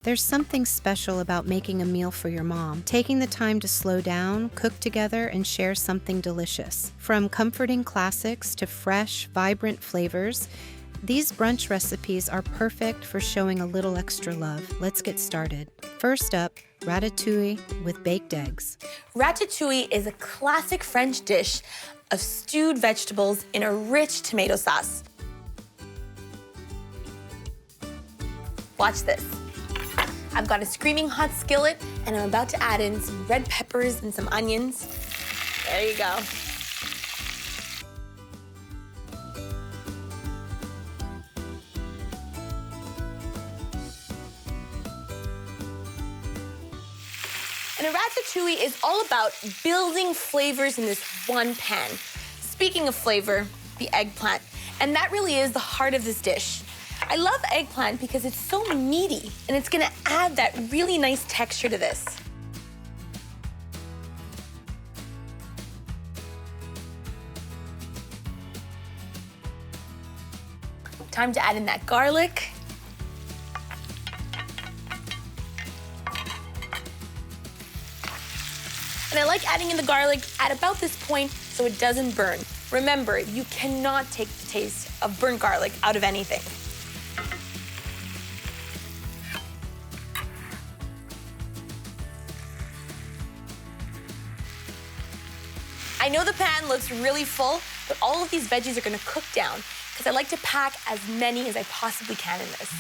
There's something special about making a meal for your mom, taking the time to slow down, cook together, and share something delicious. From comforting classics to fresh, vibrant flavors, these brunch recipes are perfect for showing a little extra love. Let's get started. First up, ratatouille with baked eggs. Ratatouille is a classic French dish of stewed vegetables in a rich tomato sauce. Watch this. I've got a screaming hot skillet, and I'm about to add in some red peppers and some onions. There you go. And a ratatouille is all about building flavors in this one pan. Speaking of flavor, the eggplant. And that really is the heart of this dish. I love eggplant because it's so meaty, and it's gonna add that really nice texture to this. Time to add in that garlic. And I like adding in the garlic at about this point so it doesn't burn. Remember, you cannot take the taste of burnt garlic out of anything. I know the pan looks really full, but all of these veggies are gonna cook down because I like to pack as many as I possibly can in this.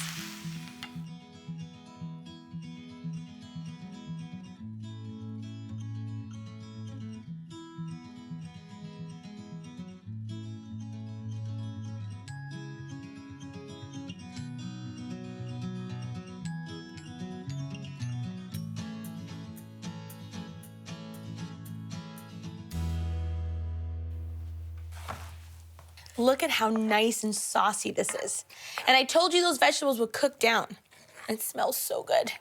Look at how nice and saucy this is. And I told you those vegetables would cook down. It smells so good.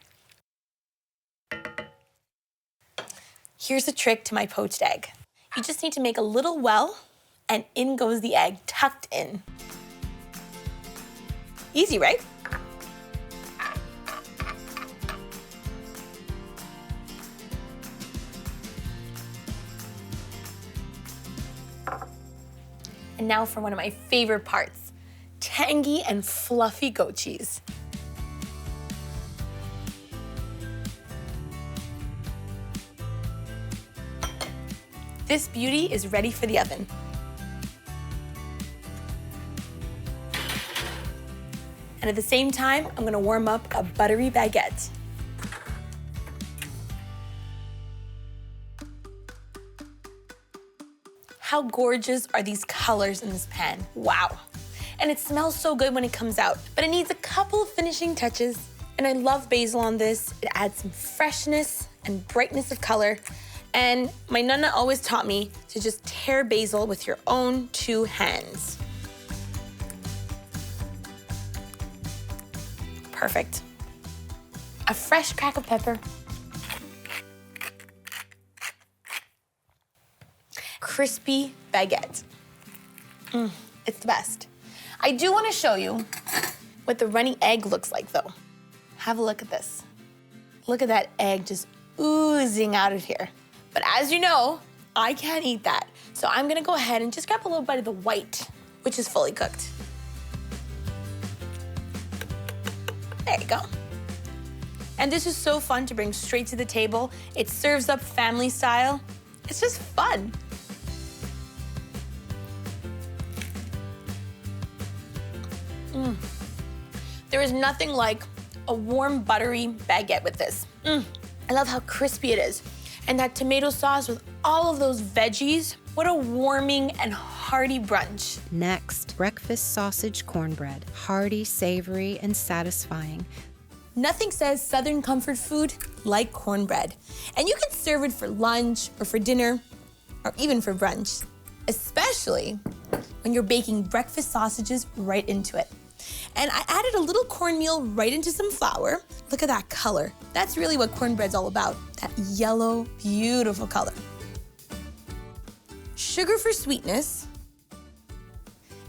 Here's a trick to my poached egg. You just need to make a little well, and in goes the egg, tucked in. Easy, right? And now for one of my favorite parts, tangy and fluffy goat cheese. This beauty is ready for the oven. And at the same time, I'm gonna warm up a buttery baguette. How gorgeous are these colors in this pan? Wow. And it smells so good when it comes out, but it needs a couple of finishing touches. And I love basil on this. It adds some freshness and brightness of color. And my nonna always taught me to just tear basil with your own 2 hands. Perfect. A fresh crack of pepper. Crispy baguette. It's the best. I do want to show you what the runny egg looks like, though. Have a look at this. Look at that egg just oozing out of here. But as you know, I can't eat that. So I'm gonna go ahead and just grab a little bite of the white, which is fully cooked. There you go. And this is so fun to bring straight to the table. It serves up family style. It's just fun. There is nothing like a warm, buttery baguette with this. I love how crispy it is. And that tomato sauce with all of those veggies. What a warming and hearty brunch. Next, breakfast sausage cornbread. Hearty, savory, and satisfying. Nothing says Southern comfort food like cornbread. And you can serve it for lunch or for dinner or even for brunch, especially when you're baking breakfast sausages right into it. And I added a little cornmeal right into some flour. Look at that color. That's really what cornbread's all about, that yellow, beautiful color. Sugar for sweetness,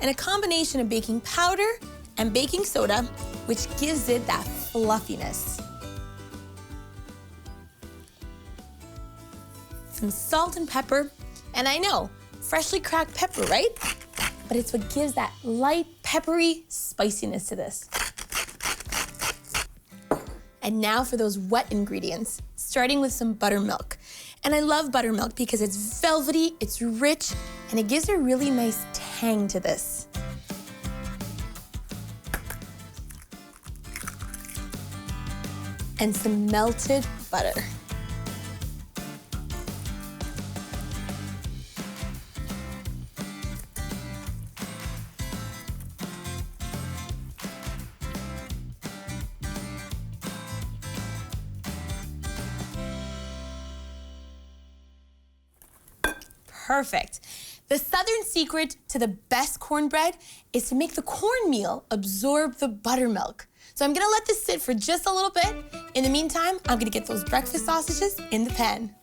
and a combination of baking powder and baking soda, which gives it that fluffiness. some salt and pepper. And I know, freshly cracked pepper, right? But it's what gives that light, peppery spiciness to this. And now for those wet ingredients, starting with some buttermilk. And I love buttermilk because it's velvety, it's rich, and it gives a really nice tang to this. And some melted butter. Perfect. The Southern secret to the best cornbread is to make the cornmeal absorb the buttermilk. So I'm gonna let this sit for just a little bit. In the meantime, I'm gonna get those breakfast sausages in the pan.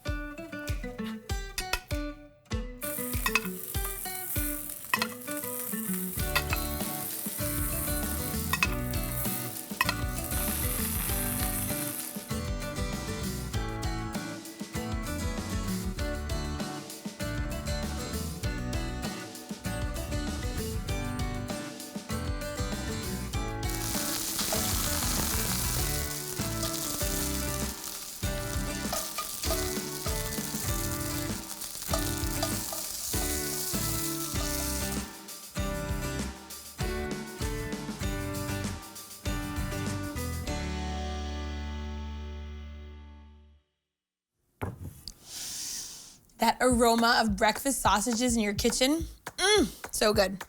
That aroma of breakfast sausages in your kitchen, so good.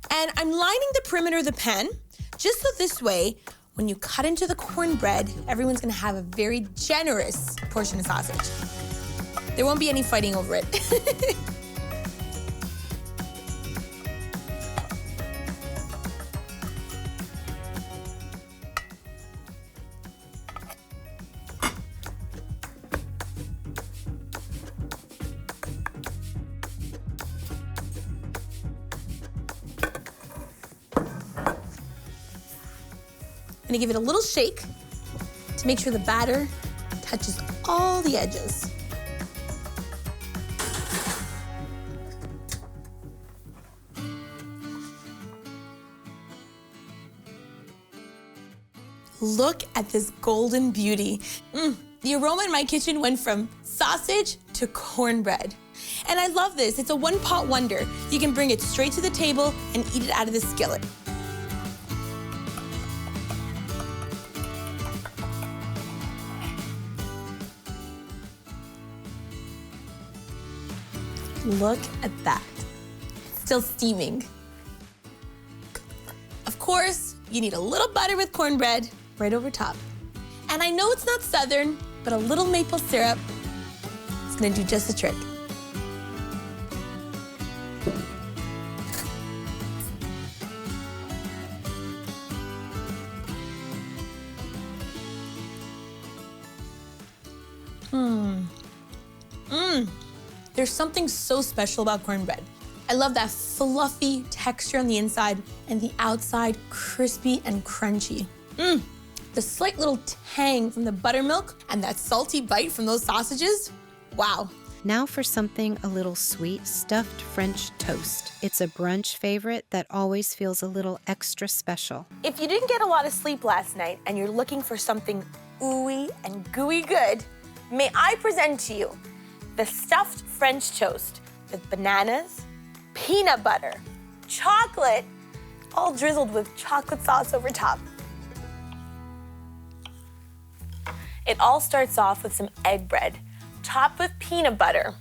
And I'm lining the perimeter of the pan, just so this way, when you cut into the cornbread, everyone's gonna have a very generous portion of sausage. There won't be any fighting over it. I'm gonna give it a little shake to make sure the batter touches all the edges. Look at this golden beauty. The aroma in my kitchen went from sausage to cornbread. And I love this, it's a one-pot wonder. You can bring it straight to the table and eat it out of the skillet. Look at that. It's still steaming. Of course, you need a little butter with cornbread right over top. And I know it's not Southern, but a little maple syrup is gonna do just the trick. There's something so special about cornbread. I love that fluffy texture on the inside and the outside crispy and crunchy. The slight little tang from the buttermilk and that salty bite from those sausages, wow. Now for something a little sweet, stuffed French toast. It's a brunch favorite that always feels a little extra special. If you didn't get a lot of sleep last night and you're looking for something ooey and gooey good, may I present to you the stuffed French toast with bananas, peanut butter, chocolate, all drizzled with chocolate sauce over top. It all starts off with some egg bread, topped with peanut butter,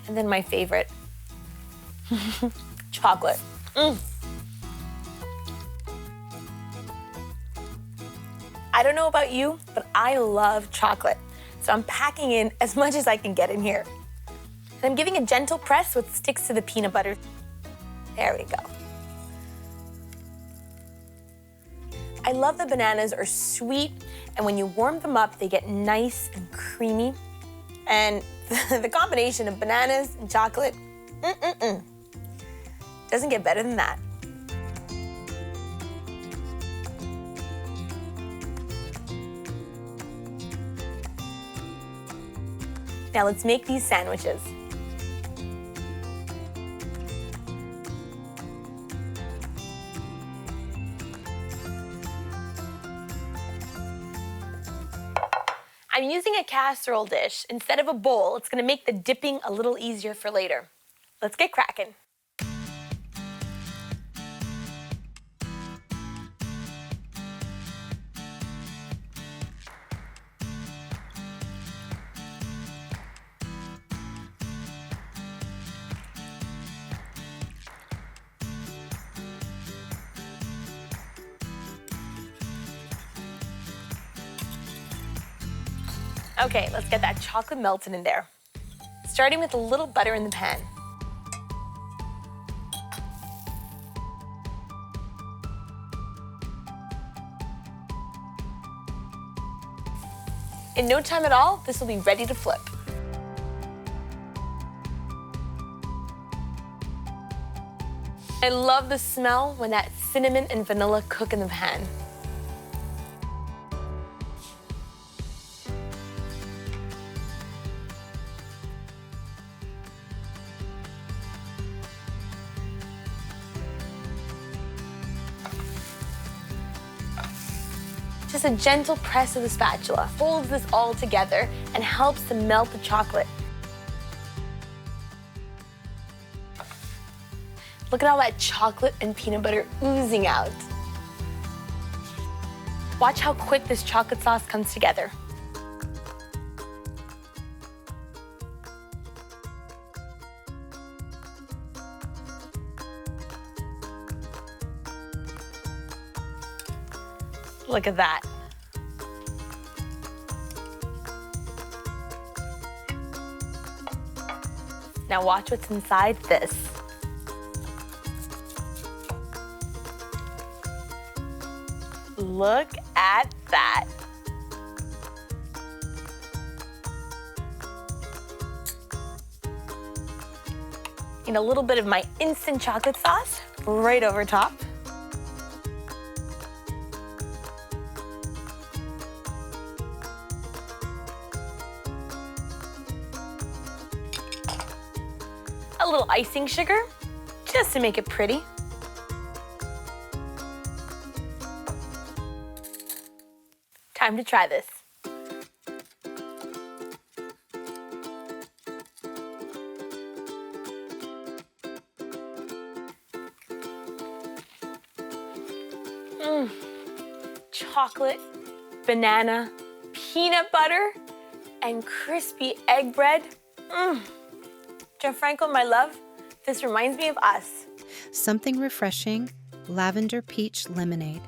and then my favorite, chocolate. I don't know about you, but I love chocolate. So I'm packing in as much as I can get in here. And I'm giving a gentle press so it sticks to the peanut butter. There we go. I love the bananas are sweet, and when you warm them up, they get nice and creamy. And the combination of bananas and chocolate, doesn't get better than that. Now let's make these sandwiches. I'm using a casserole dish instead of a bowl. It's gonna make the dipping a little easier for later. Let's get cracking. Okay, let's get that chocolate melted in there. Starting with a little butter in the pan. In no time at all, this will be ready to flip. I love the smell when that cinnamon and vanilla cook in the pan. Just a gentle press of the spatula holds this all together and helps to melt the chocolate. Look at all that chocolate and peanut butter oozing out. Watch how quick this chocolate sauce comes together. Look at that. Now watch what's inside this. Look at that. And a little bit of my instant chocolate sauce right over top. A little icing sugar, just to make it pretty. Time to try this. Chocolate, banana, peanut butter, and crispy egg bread. Gianfranco, my love, this reminds me of us. Something refreshing, lavender peach lemonade.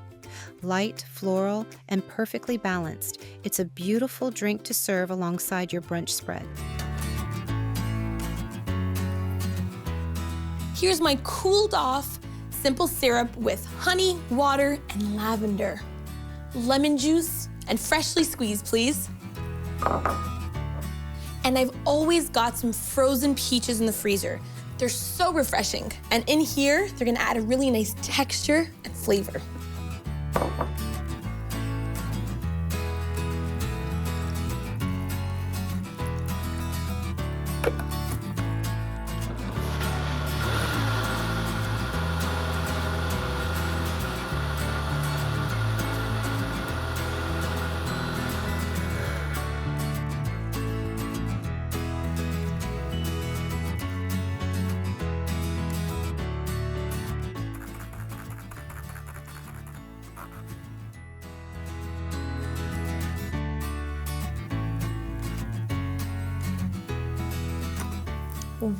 Light, floral, and perfectly balanced. It's a beautiful drink to serve alongside your brunch spread. Here's my cooled off simple syrup with honey, water, and lavender. Lemon juice and freshly squeezed, please. And I've always got some frozen peaches in the freezer. They're so refreshing. And in here, they're gonna add a really nice texture and flavor.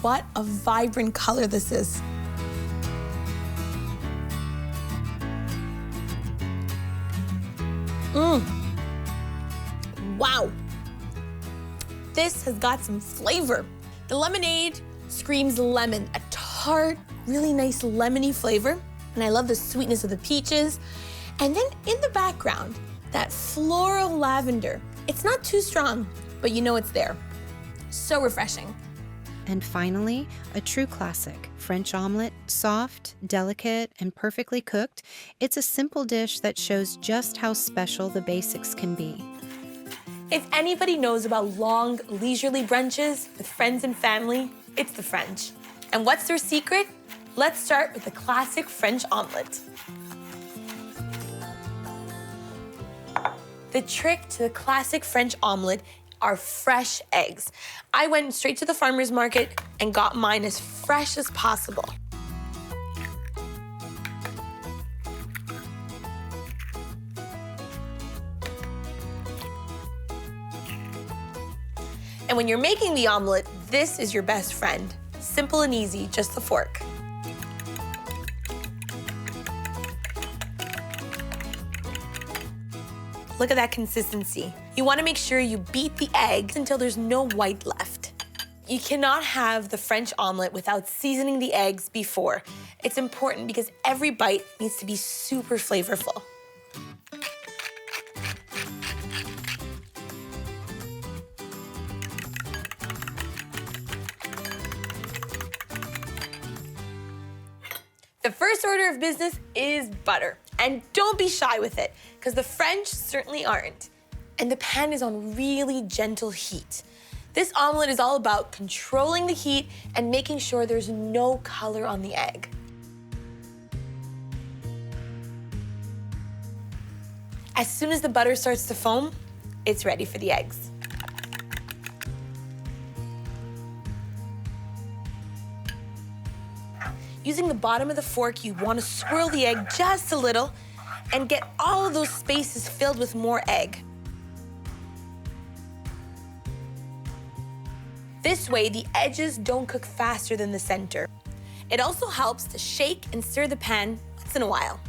What a vibrant color this is. Wow. This has got some flavor. The lemonade screams lemon, a tart, really nice lemony flavor. And I love the sweetness of the peaches. And then in the background, that floral lavender. It's not too strong, but you know it's there. So refreshing. And finally, a true classic, French omelet, soft, delicate, and perfectly cooked. It's a simple dish that shows just how special the basics can be. If anybody knows about long, leisurely brunches with friends and family, it's the French. And what's their secret? Let's start with the classic French omelet. The trick to the classic French omelet are fresh eggs. I went straight to the farmer's market and got mine as fresh as possible. And when you're making the omelet, this is your best friend. Simple and easy, just the fork. Look at that consistency. You want to make sure you beat the eggs until there's no white left. You cannot have the French omelet without seasoning the eggs before. It's important because every bite needs to be super flavorful. The first order of business is butter. And don't be shy with it, because the French certainly aren't. And the pan is on really gentle heat. This omelet is all about controlling the heat and making sure there's no color on the egg. As soon as the butter starts to foam, it's ready for the eggs. Using the bottom of the fork, you want to swirl the egg just a little and get all of those spaces filled with more egg. This way, the edges don't cook faster than the center. It also helps to shake and stir the pan once in a while.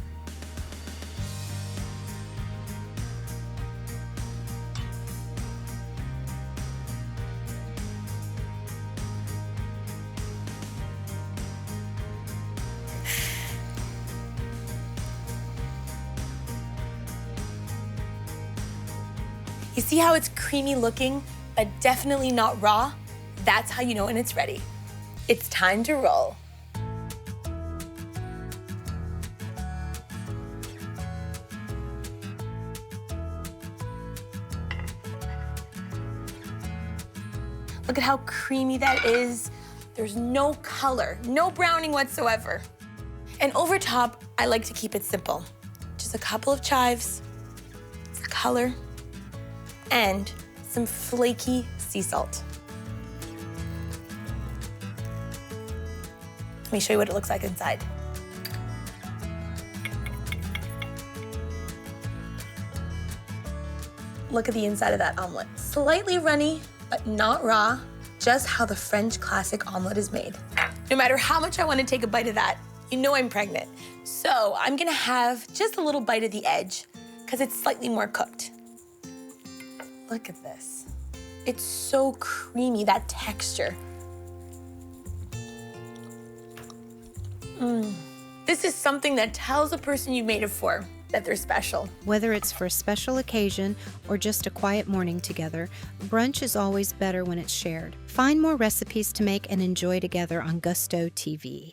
You see how it's creamy looking, but definitely not raw? That's how you know when it's ready. It's time to roll. Look at how creamy that is. There's no color, no browning whatsoever. And over top, I like to keep it simple. Just a couple of chives, some color, and some flaky sea salt. Let me show you what it looks like inside. Look at the inside of that omelet. Slightly runny, but not raw, just how the French classic omelet is made. No matter how much I want to take a bite of that, you know I'm pregnant. So I'm gonna have just a little bite of the edge, because it's slightly more cooked. Look at this. It's so creamy, that texture. This is something that tells the person you made it for that they're special. Whether it's for a special occasion or just a quiet morning together, brunch is always better when it's shared. Find more recipes to make and enjoy together on Gusto TV.